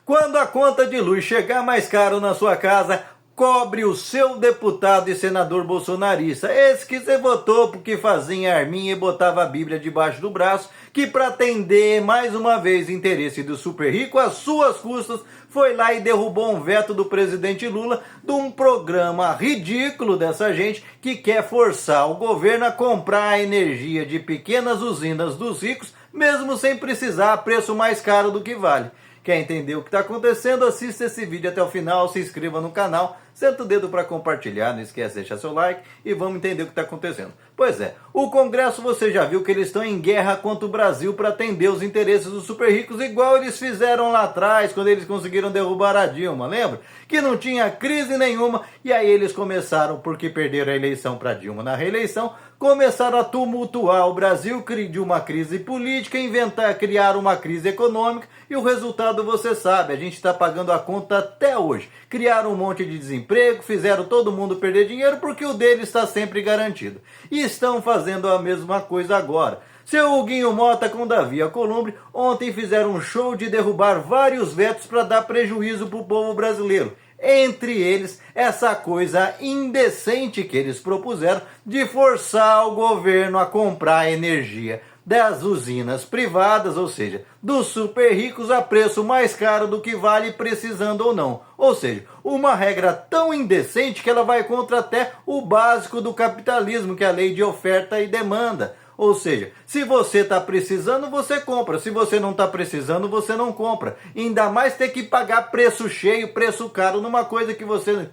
Quando a conta de luz chegar mais caro na sua casa, cobre o seu deputado e senador bolsonarista. Esse que você votou porque fazia arminha e botava a Bíblia debaixo do braço, que para atender mais uma vez o interesse do super rico, às suas custas, foi lá e derrubou um veto do presidente Lula de um programa ridículo dessa gente que quer forçar o governo a comprar a energia de pequenas usinas dos ricos, mesmo sem precisar a preço mais caro do que vale. Quer entender o que está acontecendo? Assista esse vídeo até o final, se inscreva no canal, senta o dedo para compartilhar, não esquece de deixar seu like e vamos entender o que está acontecendo. Pois é, o Congresso você já viu que eles estão em guerra contra o Brasil para atender os interesses dos super ricos, igual eles fizeram lá atrás, quando eles conseguiram derrubar a Dilma, lembra? Que não tinha crise nenhuma, e aí eles começaram, porque perderam a eleição para Dilma na reeleição, começaram a tumultuar o Brasil de uma crise política, criar uma crise econômica, e o resultado você sabe, a gente está pagando a conta até hoje. Criaram um monte de desemprego, fizeram todo mundo perder dinheiro porque o deles está sempre garantido. E estão fazendo a mesma coisa agora. Seu Huguinho Mota com Davi Alcolumbre ontem fizeram um show de derrubar vários vetos para dar prejuízo para o povo brasileiro. Entre eles, essa coisa indecente que eles propuseram de forçar o governo a comprar energia das usinas privadas, ou seja, dos super ricos a preço mais caro do que vale, precisando ou não. Ou seja, uma regra tão indecente que ela vai contra até o básico do capitalismo, que é a lei de oferta e demanda. Ou seja, se você está precisando, você compra. Se você não está precisando, você não compra. Ainda mais ter que pagar preço cheio, preço caro, numa coisa que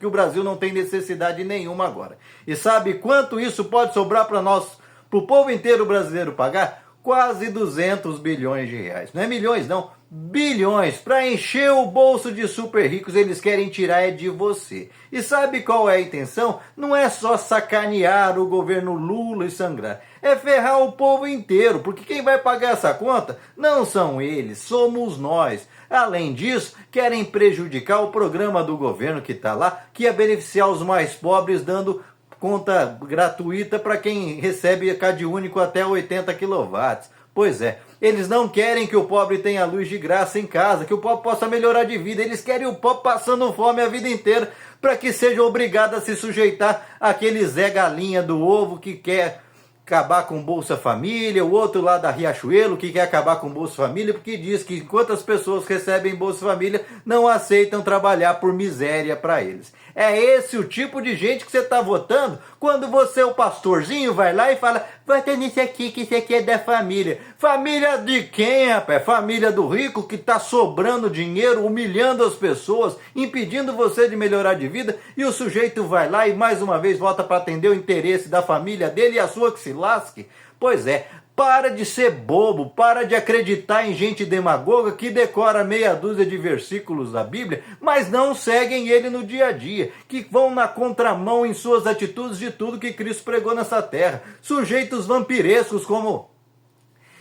o Brasil não tem necessidade nenhuma agora. E sabe quanto isso pode sobrar para nós, para o povo inteiro brasileiro pagar? Quase 200 bilhões de reais. Não é milhões, não. Bilhões. Para encher o bolso de super ricos, eles querem tirar é de você. E sabe qual é a intenção? Não é só sacanear o governo Lula e sangrar. É ferrar o povo inteiro, porque quem vai pagar essa conta não são eles, somos nós. Além disso, querem prejudicar o programa do governo que está lá, que ia beneficiar os mais pobres, dando conta gratuita para quem recebe Cade único até 80 kW. Pois é, eles não querem que o pobre tenha luz de graça em casa, que o pobre possa melhorar de vida. Eles querem o pobre passando fome a vida inteira para que seja obrigado a se sujeitar àquele Zé Galinha do Ovo que quer acabar com Bolsa Família, o outro lá da Riachuelo que quer acabar com Bolsa Família porque diz que enquanto as pessoas recebem Bolsa Família não aceitam trabalhar por miséria para eles. É esse o tipo de gente que você está votando quando você, o pastorzinho, vai lá e fala: vota nisso aqui, que isso aqui é da família. Família de quem, rapaz? Família do rico que está sobrando dinheiro, humilhando as pessoas, impedindo você de melhorar de vida, e o sujeito vai lá e mais uma vez vota para atender o interesse da família dele e a sua que se lasque. Pois é, para de ser bobo, para de acreditar em gente demagoga que decora meia dúzia de versículos da Bíblia, mas não seguem ele no dia a dia, que vão na contramão em suas atitudes de tudo que Cristo pregou nessa terra. Sujeitos vampirescos como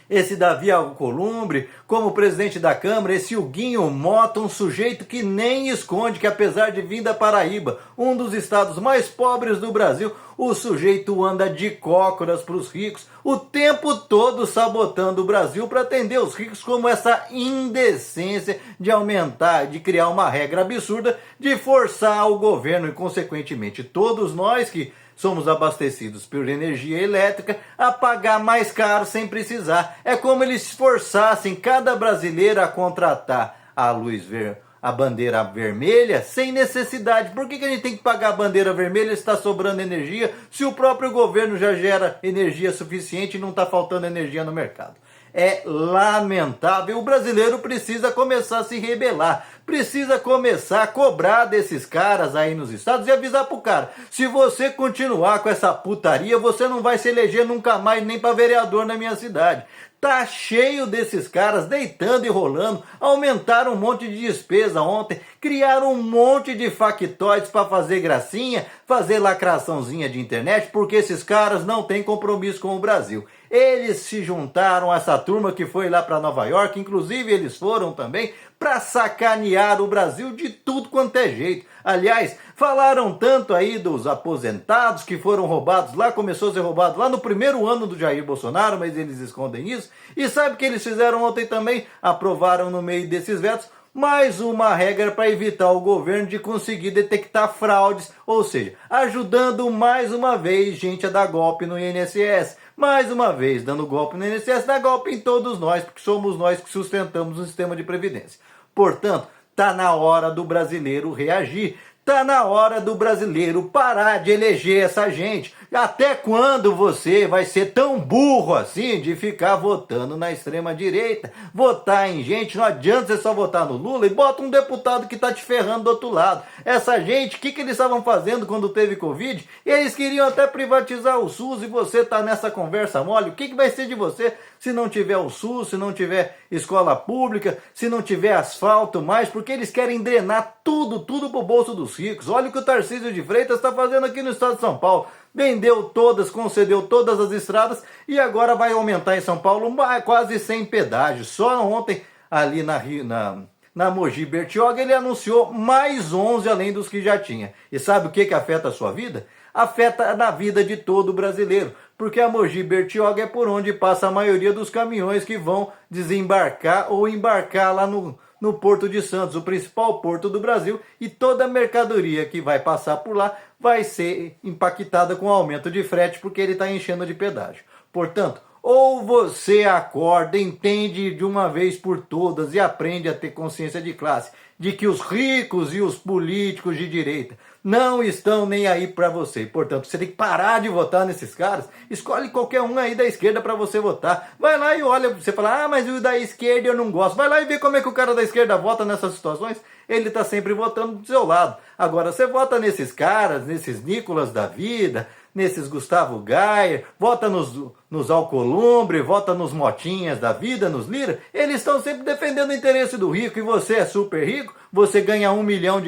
esse Davi Alcolumbre, como presidente da Câmara, esse Huguinho Mota, um sujeito que nem esconde que, apesar de vir da Paraíba, um dos estados mais pobres do Brasil, o sujeito anda de cócoras para os ricos, o tempo todo sabotando o Brasil para atender os ricos, como essa indecência de aumentar, de criar uma regra absurda, de forçar o governo e, consequentemente, todos nós que somos abastecidos por energia elétrica a pagar mais caro sem precisar. É como eles forçassem cada brasileiro a contratar a bandeira vermelha sem necessidade. Por que a gente tem que pagar a bandeira vermelha se está sobrando energia, se o próprio governo já gera energia suficiente e não está faltando energia no mercado? É lamentável. O brasileiro precisa começar a se rebelar, precisa começar a cobrar desses caras aí nos estados e avisar pro cara: se você continuar com essa putaria, você não vai se eleger nunca mais nem para vereador na minha cidade. Tá cheio desses caras deitando e rolando, aumentaram um monte de despesa ontem, criaram um monte de factoides para fazer gracinha, fazer lacraçãozinha de internet, porque esses caras não têm compromisso com o Brasil. Eles se juntaram a essa turma que foi lá para Nova York, inclusive eles foram também, para sacanear o Brasil de tudo quanto é jeito. Aliás, falaram tanto aí dos aposentados que foram roubados lá, começou a ser roubado lá no primeiro ano do Jair Bolsonaro, mas eles escondem isso. E sabe o que eles fizeram ontem também? Aprovaram no meio desses vetos Mais uma regra para evitar o governo de conseguir detectar fraudes, ou seja, ajudando mais uma vez gente a dar golpe no INSS. Mais uma vez, dando golpe no INSS, dá golpe em todos nós, porque somos nós que sustentamos o sistema de previdência. Portanto, tá na hora do brasileiro reagir. Tá na hora do brasileiro parar de eleger essa gente. Até quando você vai ser tão burro assim de ficar votando na extrema direita? Votar em gente, não adianta você só votar no Lula e bota um deputado que tá te ferrando do outro lado. Essa gente, o que eles estavam fazendo quando teve Covid? Eles queriam até privatizar o SUS e você tá nessa conversa mole. O que vai ser de você se não tiver o SUS, se não tiver escola pública, se não tiver asfalto mais? Porque eles querem drenar tudo pro bolso dos ricos. Olha o que o Tarcísio de Freitas está fazendo aqui no estado de São Paulo. Vendeu todas, concedeu todas as estradas e agora vai aumentar em São Paulo quase 100 pedágios. Só ontem, ali na Mogi Bertioga, ele anunciou mais 11 além dos que já tinha. E sabe o que afeta a sua vida? Afeta na vida de todo brasileiro. Porque a Mogi Bertioga é por onde passa a maioria dos caminhões que vão desembarcar ou embarcar lá no Porto de Santos, o principal porto do Brasil, e toda a mercadoria que vai passar por lá vai ser impactada com o aumento de frete, porque ele está enchendo de pedágio. Portanto, ou você acorda, entende de uma vez por todas e aprende a ter consciência de classe, de que os ricos e os políticos de direita não estão nem aí para você. Portanto, você tem que parar de votar nesses caras. Escolhe qualquer um aí da esquerda para você votar. Vai lá e olha, você fala, mas o da esquerda eu não gosto. Vai lá e vê como é que o cara da esquerda vota nessas situações. Ele está sempre votando do seu lado. Agora, você vota nesses caras, nesses Nicolas da vida, nesses Gustavo Gayer, vota nos Alcolumbre, vota nos Motinhas da vida, nos Lira. Eles estão sempre defendendo o interesse do rico e você é super rico, você ganha R$1 milhão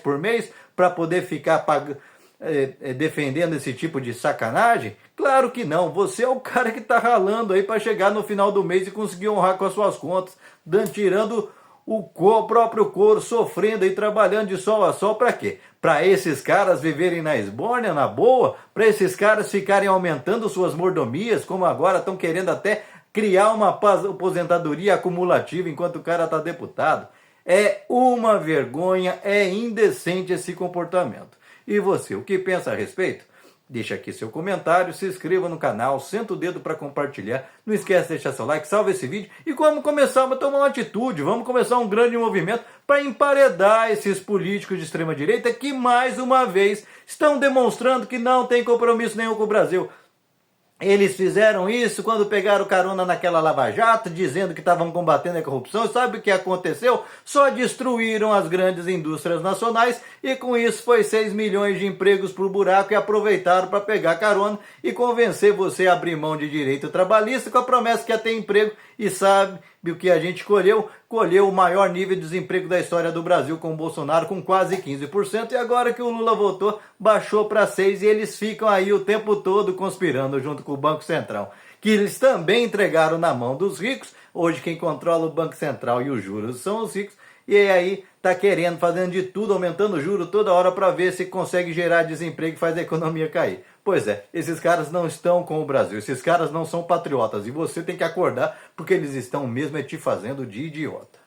por mês para poder ficar defendendo esse tipo de sacanagem? Claro que não, você é o cara que está ralando aí para chegar no final do mês e conseguir honrar com as suas contas, tirando o próprio couro, sofrendo e trabalhando de sol a sol. Para quê? Para esses caras viverem na esbórnia, na boa? Para esses caras ficarem aumentando suas mordomias, como agora estão querendo até criar uma aposentadoria acumulativa enquanto o cara está deputado? É uma vergonha, é indecente esse comportamento. E você, o que pensa a respeito? Deixa aqui seu comentário, se inscreva no canal, senta o dedo para compartilhar. Não esquece de deixar seu like, salve esse vídeo. E vamos começar a tomar uma atitude, vamos começar um grande movimento para emparedar esses políticos de extrema direita que mais uma vez estão demonstrando que não tem compromisso nenhum com o Brasil. Eles fizeram isso quando pegaram carona naquela Lava Jato, dizendo que estavam combatendo a corrupção. E sabe o que aconteceu? Só destruíram as grandes indústrias nacionais e com isso foi 6 milhões de empregos por buraco e aproveitaram para pegar carona e convencer você a abrir mão de direito trabalhista com a promessa que ia ter emprego. E sabe o que a gente colheu? Colheu o maior nível de desemprego da história do Brasil com o Bolsonaro, com quase 15%, e agora que o Lula voltou, baixou para 6%, e eles ficam aí o tempo todo conspirando junto com o Banco Central, que eles também entregaram na mão dos ricos. Hoje quem controla o Banco Central e os juros são os ricos, e aí tá querendo, fazendo de tudo, aumentando o juro toda hora para ver se consegue gerar desemprego e faz a economia cair. Pois é, esses caras não estão com o Brasil, esses caras não são patriotas, e você tem que acordar porque eles estão mesmo te fazendo de idiota.